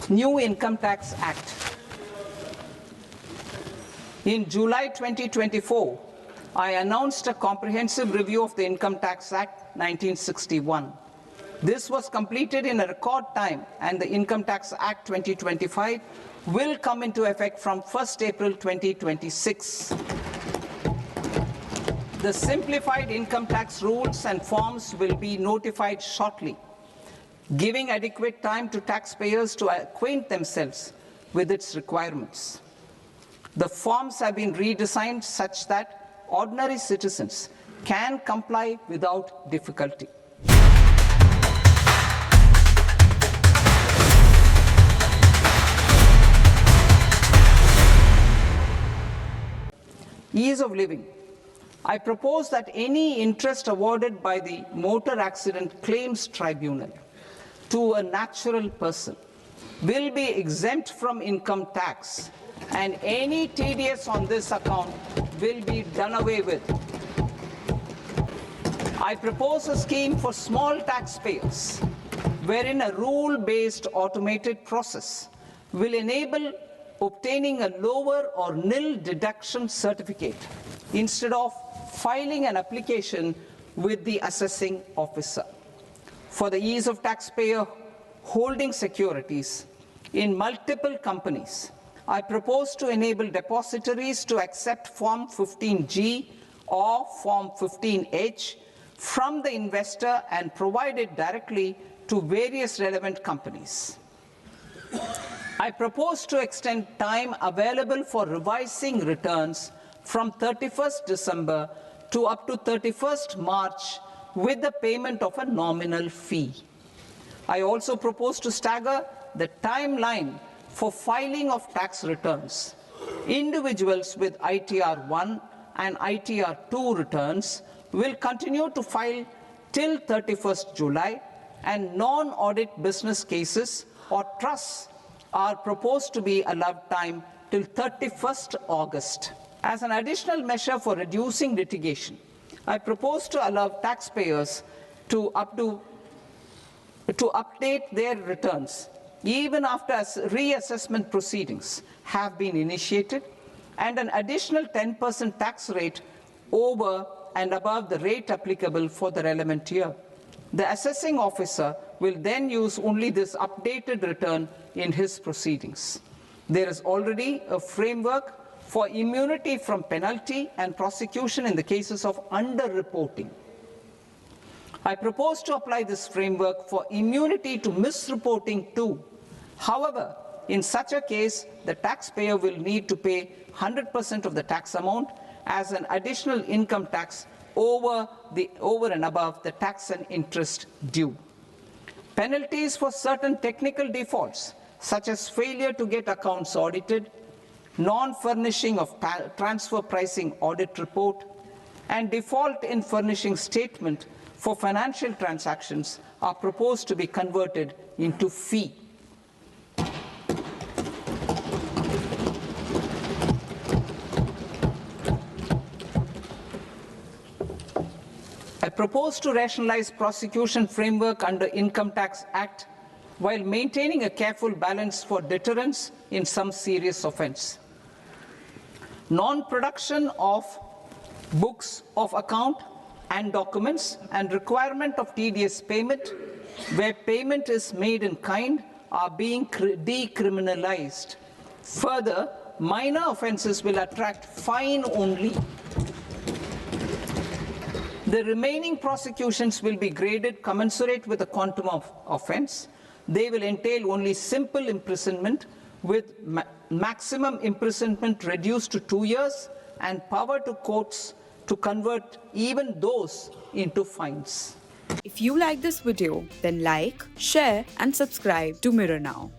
New Income Tax Act. In July 2024, I announced a comprehensive review of the Income Tax Act 1961. This was completed in a record time, and the Income Tax Act 2025 will come into effect from 1st April 2026. The simplified income tax rules and forms will be notified shortly, giving adequate time to taxpayers to acquaint themselves with its requirements. The forms have been redesigned such that ordinary citizens can comply without difficulty. Ease of living. I propose that any interest awarded by the Motor Accident Claims Tribunal to a natural person will be exempt from income tax, and any TDS on this account will be done away with. I propose a scheme for small taxpayers wherein a rule-based automated process will enable obtaining a lower or nil deduction certificate instead of filing an application with the assessing officer. For the ease of taxpayer holding securities in multiple companies, I propose to enable depositories to accept Form 15G or Form 15H from the investor and provide it directly to various relevant companies. I propose to extend time available for revising returns from 31st December to up to 31st March with the payment of a nominal fee. I also propose to stagger the timeline for filing of tax returns. Individuals with ITR 1 and ITR 2 returns will continue to file till 31st July, and non-audit business cases or trusts are proposed to be allowed time till 31st August. As an additional measure for reducing litigation, I propose to allow taxpayers to update their returns even after reassessment proceedings have been initiated, and an additional 10% tax rate over and above the rate applicable for the relevant year. The assessing officer will then use only this updated return in his proceedings. There is already a framework for immunity from penalty and prosecution in the cases of underreporting. I propose to apply this framework for immunity to misreporting too. However, in such a case, the taxpayer will need to pay 100% of the tax amount as an additional income tax over and above the tax and interest due. Penalties for certain technical defaults, such as failure to get accounts audited, non-furnishing of transfer pricing audit report, and default in furnishing statement for financial transactions, are proposed to be converted into fee. I propose to rationalize prosecution framework under Income Tax Act while maintaining a careful balance for deterrence in some serious offence. Non-production of books of account and documents and requirement of TDS payment where payment is made in kind are being decriminalized. Further, minor offences will attract fine only. The remaining prosecutions will be graded commensurate with the quantum of offence. They will entail only simple imprisonment with maximum imprisonment reduced to 2 years and power to courts to convert even those into fines. If you like this video, then like, share and subscribe to Mirror Now.